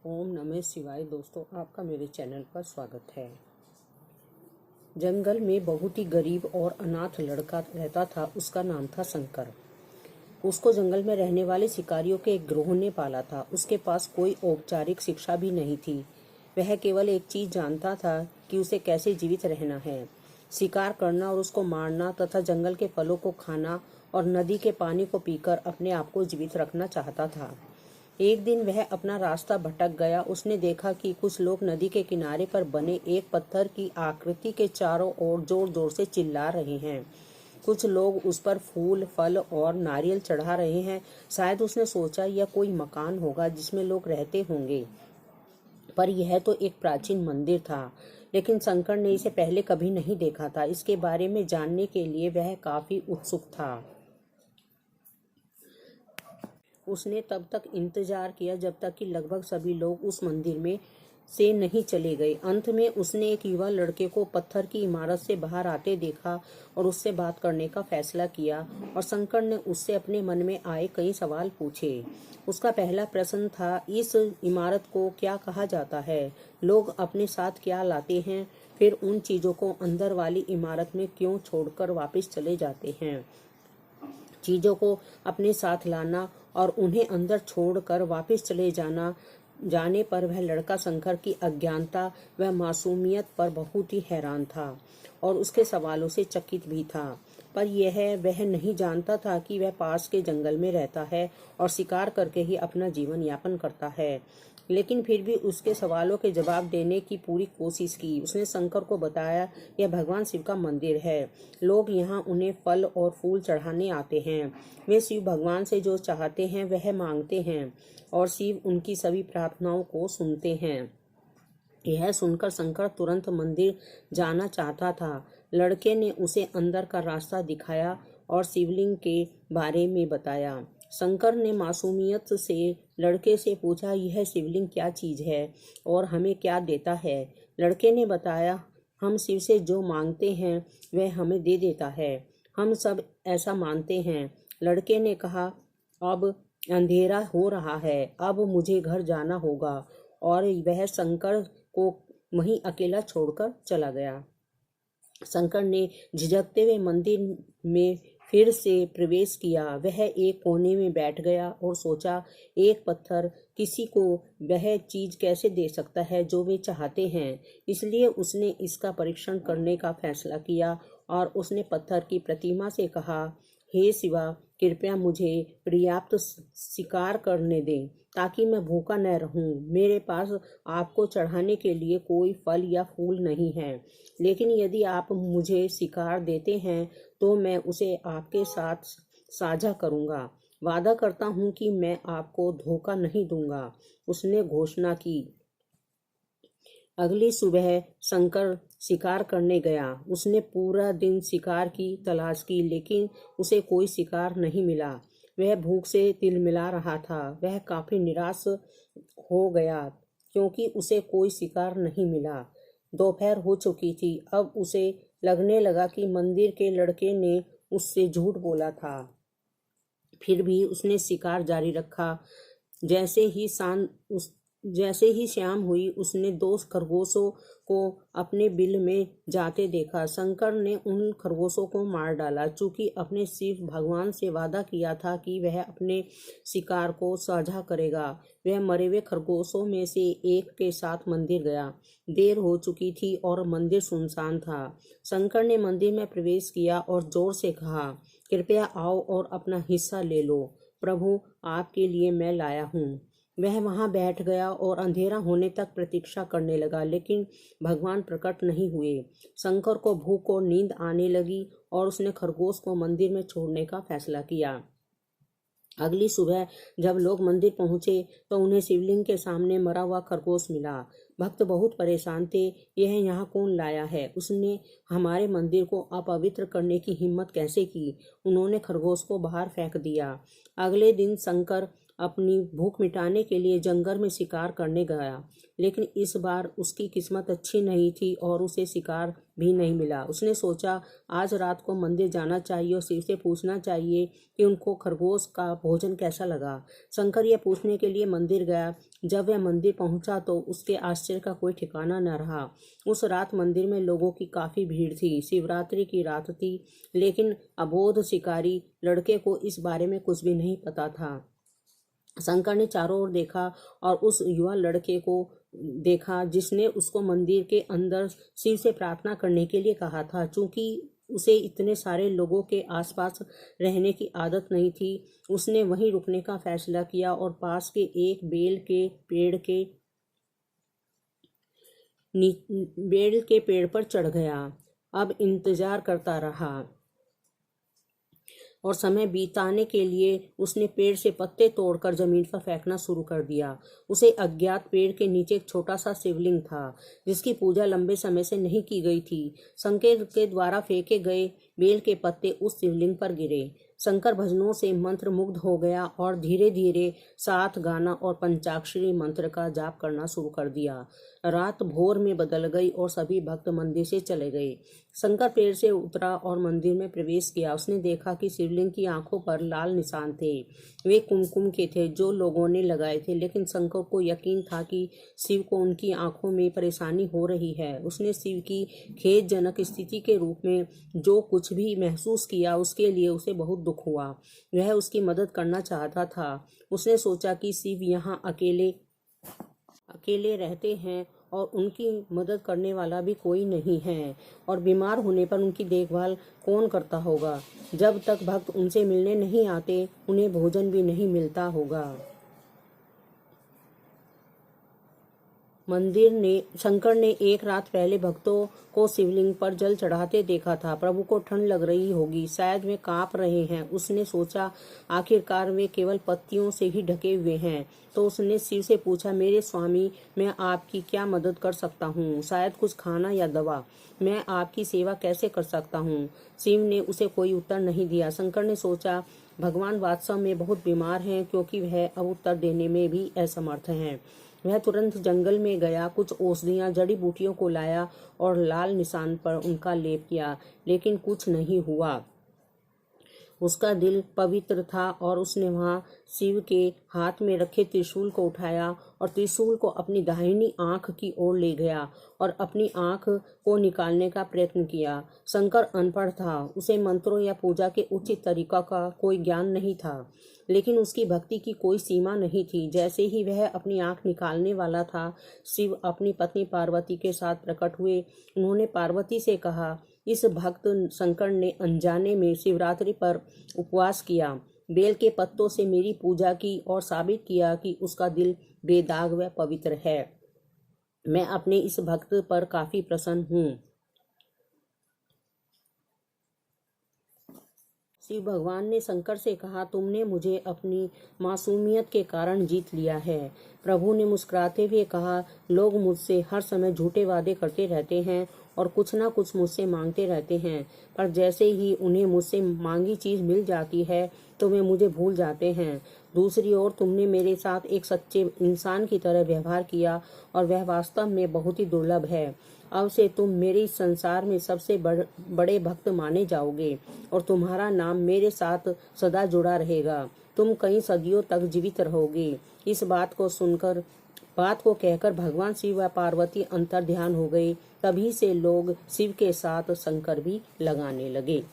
ओम नमः शिवाय। दोस्तों, आपका मेरे चैनल पर स्वागत है। जंगल में बहुत ही गरीब और अनाथ लड़का रहता था। उसका नाम था शंकर। उसको जंगल में रहने वाले शिकारियों के एक गिरोह ने पाला था। उसके पास कोई औपचारिक शिक्षा भी नहीं थी। वह केवल एक चीज जानता था कि उसे कैसे जीवित रहना है। शिकार करना और उसको मारना तथा जंगल के फलों को खाना और नदी के पानी को पीकर अपने आप को जीवित रखना चाहता था। एक दिन वह अपना रास्ता भटक गया। उसने देखा कि कुछ लोग नदी के किनारे पर बने एक पत्थर की आकृति के चारों ओर जोर जोर से चिल्ला रहे हैं। कुछ लोग उस पर फूल, फल और नारियल चढ़ा रहे हैं। शायद उसने सोचा यह कोई मकान होगा जिसमें लोग रहते होंगे, पर यह तो एक प्राचीन मंदिर था। लेकिन शंकर ने इसे पहले कभी नहीं देखा था। इसके बारे में जानने के लिए वह काफी उत्सुक था। उसने तब तक इंतजार किया जब तक कि लगभग सभी लोग उस मंदिर में से नहीं चले गए। अंत में उसने एक युवा लड़के को पत्थर की इमारत से बाहर आते देखा और उससे बात करने का फैसला किया। और शंकर ने उससे अपने मन में आए कई सवाल पूछे। उसका पहला प्रश्न था, इस इमारत को क्या कहा जाता है? लोग अपने साथ क्या लाते हैं? फिर उन चीजों को अंदर वाली इमारत में क्यों छोड़कर वापस चले जाते हैं? चीजों को अपने साथ लाना और उन्हें अंदर छोड़कर वापस चले जाने पर वह लड़का शंकर की अज्ञानता व मासूमियत पर बहुत ही हैरान था और उसके सवालों से चकित भी था। पर वह नहीं जानता था कि वह पास के जंगल में रहता है और शिकार करके ही अपना जीवन यापन करता है। लेकिन फिर भी उसके सवालों के जवाब देने की पूरी कोशिश की। उसने शंकर को बताया, यह भगवान शिव का मंदिर है। लोग यहाँ उन्हें फल और फूल चढ़ाने आते हैं। वे शिव भगवान से जो चाहते हैं वह मांगते हैं और शिव उनकी सभी प्रार्थनाओं को सुनते हैं। यह सुनकर शंकर तुरंत मंदिर जाना चाहता था। लड़के ने उसे अंदर का रास्ता दिखाया और शिवलिंग के बारे में बताया। शंकर ने मासूमियत से लड़के से पूछा, यह शिवलिंग क्या चीज है और हमें क्या देता है? लड़के ने बताया, हम शिव से जो मांगते हैं वह हमें दे देता है। हम सब ऐसा मानते हैं। लड़के ने कहा, अब अंधेरा हो रहा है, अब मुझे घर जाना होगा। और वह शंकर को वहीं अकेला छोड़कर चला गया। शंकर ने झिझकते हुए मंदिर में फिर से प्रवेश किया। वह एक कोने में बैठ गया और सोचा, एक पत्थर किसी को वह चीज कैसे दे सकता है जो वे चाहते हैं। इसलिए उसने इसका परीक्षण करने का फैसला किया और उसने पत्थर की प्रतिमा से कहा, हे शिवा, कृपया मुझे पर्याप्त शिकार करने दें ताकि मैं भूखा न रहूं। मेरे पास आपको चढ़ाने के लिए कोई फल या फूल नहीं है, लेकिन यदि आप मुझे शिकार देते हैं तो मैं उसे आपके साथ साझा करूंगा। वादा करता हूं कि मैं आपको धोखा नहीं दूंगा। उसने घोषणा की। अगली सुबह शंकर शिकार करने गया। उसने पूरा दिन शिकार की तलाश की, लेकिन उसे कोई शिकार नहीं मिला। वह भूख से तिलमिला रहा था। वह काफी निराश हो गया क्योंकि उसे कोई शिकार नहीं मिला। दोपहर हो चुकी थी। अब उसे लगने लगा कि मंदिर के लड़के ने उससे झूठ बोला था। फिर भी उसने शिकार जारी रखा। जैसे ही शाम उस जैसे ही शाम हुई, उसने दो खरगोशों को अपने बिल में जाते देखा। शंकर ने उन खरगोशों को मार डाला। चूंकि अपने शिव भगवान से वादा किया था कि वह अपने शिकार को साझा करेगा, वह मरे हुए खरगोशों में से एक के साथ मंदिर गया। देर हो चुकी थी और मंदिर सुनसान था। शंकर ने मंदिर में प्रवेश किया और जोर से कहा, कृपया आओ और अपना हिस्सा ले लो। प्रभु, आपके लिए मैं लाया हूँ। वह वहां बैठ गया और अंधेरा होने तक प्रतीक्षा करने लगा, लेकिन भगवान प्रकट नहीं हुए। शंकर को भूख और नींद आने लगी और उसने खरगोश को मंदिर में छोड़ने का फैसला किया। अगली सुबह जब लोग मंदिर पहुंचे तो उन्हें शिवलिंग के सामने मरा हुआ खरगोश मिला। भक्त बहुत परेशान थे। यह यहाँ कौन लाया है? उसने हमारे मंदिर को अपवित्र करने की हिम्मत कैसे की? उन्होंने खरगोश को बाहर फेंक दिया। अगले दिन शंकर अपनी भूख मिटाने के लिए जंगल में शिकार करने गया, लेकिन इस बार उसकी किस्मत अच्छी नहीं थी और उसे शिकार भी नहीं मिला। उसने सोचा आज रात को मंदिर जाना चाहिए और शिव से पूछना चाहिए कि उनको खरगोश का भोजन कैसा लगा। शंकर यह पूछने के लिए मंदिर गया। जब वह मंदिर पहुंचा तो उसके आश्चर्य का कोई ठिकाना न रहा। उस रात मंदिर में लोगों की काफी भीड़ थी। शिवरात्रि की रात थी, लेकिन अबोध शिकारी लड़के को इस बारे में कुछ भी नहीं पता था। शंकर ने चारों ओर देखा और उस युवा लड़के को देखा जिसने उसको मंदिर के अंदर शिव से प्रार्थना करने के लिए कहा था। चूंकि उसे इतने सारे लोगों के आसपास रहने की आदत नहीं थी, उसने वहीं रुकने का फैसला किया और पास के एक बेल के पेड़ पर चढ़ गया। अब इंतजार करता रहा और समय बीताने के लिए उसने पेड़ से पत्ते तोड़कर जमीन पर फेंकना शुरू कर दिया। उसे अज्ञात पेड़ के नीचे एक छोटा सा शिवलिंग था जिसकी पूजा लंबे समय से नहीं की गई थी। शंकर के द्वारा फेंके गए बेल के पत्ते उस शिवलिंग पर गिरे। शंकर भजनों से मंत्र मुग्ध हो गया और धीरे धीरे साथ गाना और पंचाक्षरी मंत्र का जाप करना शुरू कर दिया। रात भोर में बदल गई और सभी भक्त मंदिर से चले गए। शंकर पेड़ से उतरा और मंदिर में प्रवेश किया। उसने देखा कि शिवलिंग की आंखों पर लाल निशान थे। वे कुमकुम के थे जो लोगों ने लगाए थे, लेकिन शंकर को यकीन था कि शिव को उनकी आंखों में परेशानी हो रही है। उसने शिव की खेदजनक स्थिति के रूप में जो कुछ भी महसूस किया उसके लिए उसे बहुत दुख हुआ। वह उसकी मदद करना चाहता था। उसने सोचा कि शिव यहाँ अकेले रहते हैं और उनकी मदद करने वाला भी कोई नहीं है, और बीमार होने पर उनकी देखभाल कौन करता होगा। जब तक भक्त उनसे मिलने नहीं आते उन्हें भोजन भी नहीं मिलता होगा। शंकर ने एक रात पहले भक्तों को शिवलिंग पर जल चढ़ाते देखा था। प्रभु को ठंड लग रही होगी, शायद वे कांप रहे हैं। उसने सोचा आखिरकार वे केवल पत्तियों से ही ढके हुए हैं। तो उसने शिव से पूछा, मेरे स्वामी, मैं आपकी क्या मदद कर सकता हूँ? शायद कुछ खाना या दवा। मैं आपकी सेवा कैसे कर सकता हूँ? शिव ने उसे कोई उत्तर नहीं दिया। शंकर ने सोचा भगवान वास्तव में बहुत बीमार हैं, क्योंकि वह अब उत्तर देने में भी असमर्थ हैं। वह तुरंत जंगल में गया, कुछ औषधियां जड़ी बूटियों को लाया और लाल निशान पर उनका लेप किया, लेकिन कुछ नहीं हुआ। उसका दिल पवित्र था और उसने वहां शिव के हाथ में रखे त्रिशूल को उठाया और त्रिशूल को अपनी दाहिनी आंख की ओर ले गया और अपनी आंख को निकालने का प्रयत्न किया। शंकर अनपढ़ था, उसे मंत्रों या पूजा के उचित तरीका का कोई ज्ञान नहीं था, लेकिन उसकी भक्ति की कोई सीमा नहीं थी। जैसे ही वह अपनी आंख निकालने वाला था, शिव अपनी पत्नी पार्वती के साथ प्रकट हुए। उन्होंने पार्वती से कहा, इस भक्त शंकर ने अनजाने में शिवरात्रि पर उपवास किया, बेल के पत्तों से मेरी पूजा की और साबित किया कि उसका दिल बेदाग व पवित्र है। मैं अपने इस भक्त पर काफी प्रसन्न हूँ। शिव भगवान ने शंकर से कहा, तुमने मुझे अपनी मासूमियत के कारण जीत लिया है। प्रभु ने मुस्कुराते हुए कहा, लोग मुझसे हर समय झूठे वादे करते रहते हैं और कुछ ना कुछ मुझसे मांगते रहते हैं, पर जैसे ही उन्हें मुझसे मांगी चीज मिल जाती है तो वे मुझे भूल जाते हैं। दूसरी ओर तुमने मेरे साथ एक सच्चे इंसान की तरह व्यवहार किया और वह वास्तव में बहुत ही दुर्लभ है। अब से तुम मेरे इस संसार में सबसे बड़े भक्त माने जाओगे और तुम्हारा नाम मेरे साथ सदा जुड़ा रहेगा। तुम कई सदियों तक जीवित रहोगे। इस बात को कहकर भगवान शिव व पार्वती अंतर ध्यान हो गए। तभी से लोग शिव के साथ शंकर भी लगाने लगे।